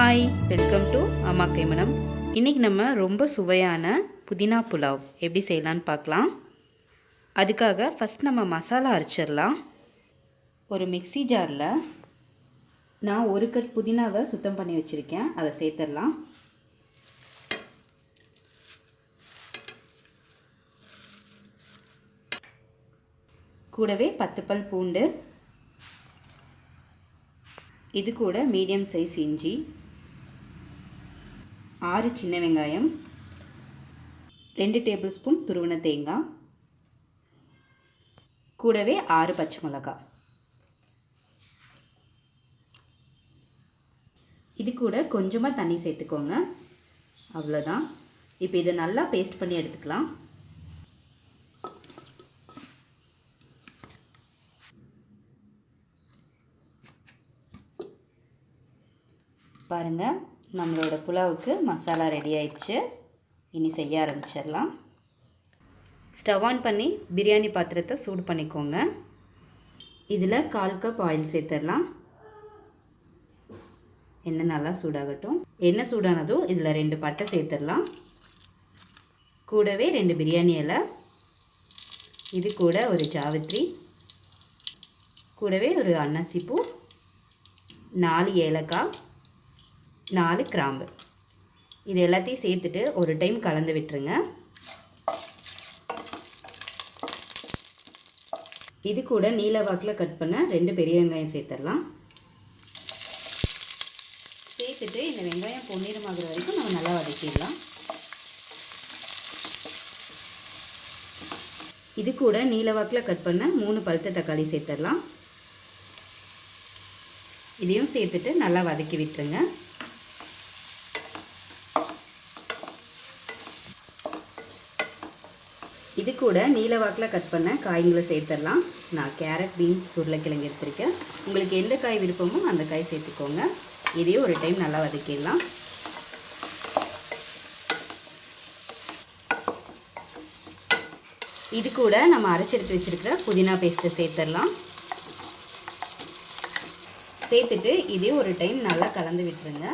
Hi, welcome to அம்மா கைமணம். இன்றைக்கி நம்ம ரொம்ப சுவையான புதினா புலாவ் எப்படி செய்யலான்னு பார்க்கலாம். அதுக்காக ஃபஸ்ட் நம்ம மசாலா அரைச்சிடலாம். ஒரு மிக்ஸி ஜாரில் நான் ஒரு கட் புதினாவை சுத்தம் பண்ணி வச்சுருக்கேன், அதை சேர்த்துடலாம். கூடவே 10 பல் பூண்டு, இது கூட மீடியம் சைஸ் இஞ்சி, 6 சின்ன வெங்காயம், 2 டேபிள் ஸ்பூன் துருவின தேங்காய், கூடவே 6 பச்சை மிளகாய். இது கூட கொஞ்சமாக தண்ணி சேர்த்துக்கோங்க, அவ்வளோதான். இப்போ இதை நல்லா பேஸ்ட் பண்ணி எடுத்துக்கலாம். பாருங்கள், நம்மளோட புலாவுக்கு மசாலா ரெடி ஆயிடுச்சு. இனி செய்ய ஆரம்பிச்சிடலாம். ஸ்டவ் ஆன் பண்ணி பிரியாணி பாத்திரத்தை சூடு பண்ணிக்கோங்க. இதில் 1/4 கப் ஆயில் சேர்த்துடலாம். எண்ணெய் நல்லா சூடாகட்டும். எண்ணெய் சூடானதும் இதில் 2 பட்டை சேர்த்துடலாம். கூடவே 2 பிரியாணி இலை, இது கூட ஒரு ஜாவித்ரி, கூடவே ஒரு அன்னாசி பூ, 4 ஏலக்காய், 4 கிராம்பு. இது எல்லாத்தையும் சேர்த்துட்டு ஒரு டைம் கலந்து விட்டுருங்க. இது கூட நீல வாக்கில் கட் பண்ண 2 பெரிய வெங்காயம் சேர்த்துடலாம். சேர்த்துட்டு இந்த வெங்காயம் பொன்னிறமாகிற வரைக்கும் நம்ம நல்லா வதக்கிடலாம். இது கூட நீல வாக்கில் கட் பண்ண 3 பழுத்த தக்காளி சேர்த்துடலாம். இதையும் சேர்த்துட்டு நல்லா வதக்கி விட்டுருங்க. இது கூட நீல வாக்கில் கட் பண்ண காய்களை சேர்த்துடலாம். நான் கேரட், பீன்ஸ், உருளைக்கிழங்கு எடுத்துருக்கேன். உங்களுக்கு எந்த காய் விருப்பமோ அந்த காய் சேர்த்துக்கோங்க. இதையும் ஒரு டைம் நல்லா வதக்கிடலாம். இது கூட நம்ம அரைச்செடுத்து வச்சுருக்கிற புதினா பேஸ்ட்டை சேர்த்துடலாம். சேர்த்துட்டு இதையும் ஒரு டைம் நல்லா கலந்து விட்டுருங்க.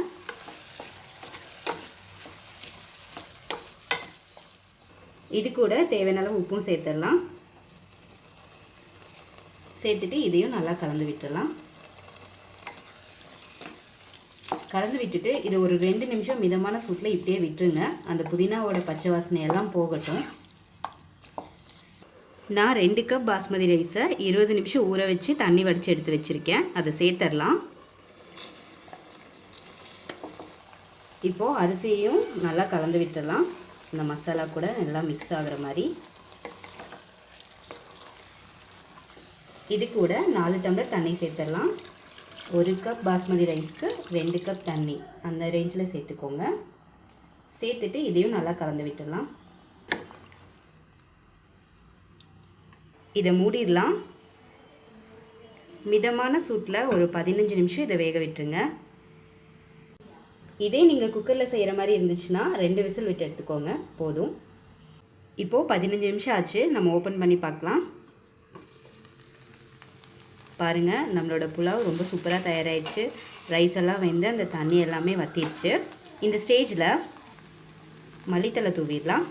இது கூட தேவையான அளவு உப்பும் சேர்த்துடலாம். சேர்த்துட்டு இதையும் நல்லா கலந்து விட்டுடலாம். கலந்து விட்டுட்டு இது ஒரு 2 நிமிஷம் மிதமான சூட்டில் இப்படியே விட்டுருங்க. அந்த புதினாவோட பச்சை வாசனையெல்லாம் போகட்டும். நான் 2 கப் பாஸ்மதி ரைஸை 20 நிமிஷம் ஊற வச்சு தண்ணி வடித்து எடுத்து வச்சுருக்கேன், அதை சேர்த்துடலாம். இப்போது அரிசியையும் நல்லா கலந்து விட்டுடலாம். இந்த மசாலா கூட எல்லாம் மிக்ஸ் ஆகிற மாதிரி. இது கூட 4 டம்ளர் தண்ணி சேர்த்துடலாம். 1 கப் பாஸ்மதி ரைஸ்க்கு 2 கப் தண்ணி, அந்த ரேஞ்சில் சேர்த்துக்கோங்க. சேர்த்துட்டு இதையும் நல்லா கலந்து விட்டுடலாம். இதை மூடிடலாம். மிதமான சூட்டில் ஒரு 15 நிமிஷம் இதை வேக விட்டுருங்க. இதே நீங்கள் குக்கரில் செய்கிற மாதிரி இருந்துச்சுன்னா 2 விசில் விட்டு எடுத்துக்கோங்க, போதும். இப்போது 15 நிமிஷம் ஆச்சு, நம்ம ஓப்பன் பண்ணி பார்க்கலாம். பாருங்கள், நம்மளோட புலாவ் ரொம்ப சூப்பராக தயாராகிடுச்சு. ரைஸ் எல்லாம் வெந்து அந்த தண்ணி எல்லாமே வற்றிடுச்சு. இந்த ஸ்டேஜில் மல்லித்தலை தூவிடலாம்.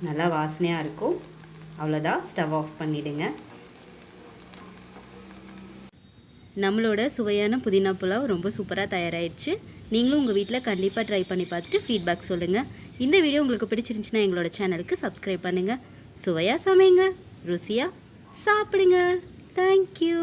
நல்லா வாசனையாக இருக்கும். அவ்வளோதான், ஸ்டவ் ஆஃப் பண்ணிவிடுங்க. நம்மளோட சுவையான புதினா புலாவ் ரொம்ப சூப்பராக தயாராகிடுச்சு. நீங்களும் உங்கள் வீட்டில் கண்டிப்பாக ட்ரை பண்ணி பார்த்துட்டு ஃபீட்பேக் சொல்லுங்கள். இந்த வீடியோ உங்களுக்கு பிடிச்சிருந்துச்சுன்னா எங்களோட சேனலுக்கு சப்ஸ்கிரைப் பண்ணுங்கள். சுவையாக சமைங்க, ருசியாக சாப்பிடுங்க. தேங்க்யூ.